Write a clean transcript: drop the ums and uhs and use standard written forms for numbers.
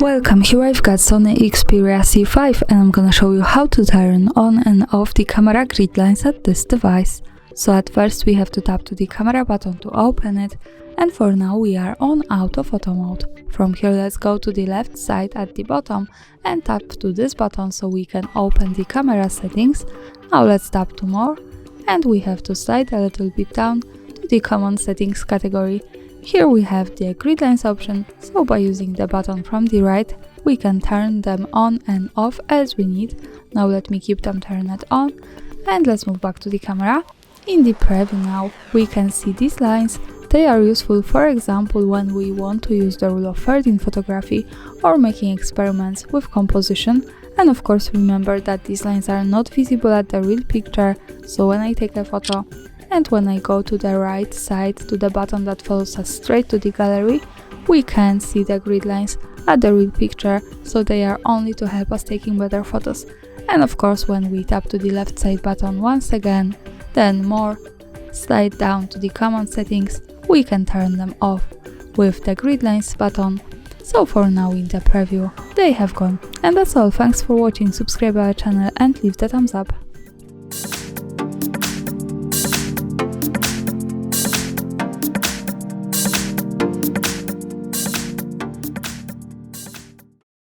Welcome, here I've got SONY Xperia C5 and I'm gonna show you how to turn on and off the camera grid lines at this device. So at first we have to tap to the camera button to open it, and for now we are on auto photo mode. From here let's go to the left side at the bottom and tap to this button so we can open the camera settings. Now let's tap to more and we have to slide a little bit down to the common settings category. Here we have the Gridlines option, so by using the button from the right, we can turn them on and off as we need. Now let me keep them turned on, and let's move back to the camera. In the preview now, we can see these lines. They are useful, for example, when we want to use the rule of thirds in photography or making experiments with composition. And of course remember that these lines are not visible at the real picture, so when I take a photo, and when I go to the right side to the button that follows us straight to the gallery, we can see the grid lines at the real picture, so they are only to help us taking better photos. And of course when we tap to the left side button once again, then more, slide down to the common settings, we can turn them off with the grid lines button. So for now in the preview, they have gone. And that's all, thanks for watching, subscribe our channel and leave the thumbs up.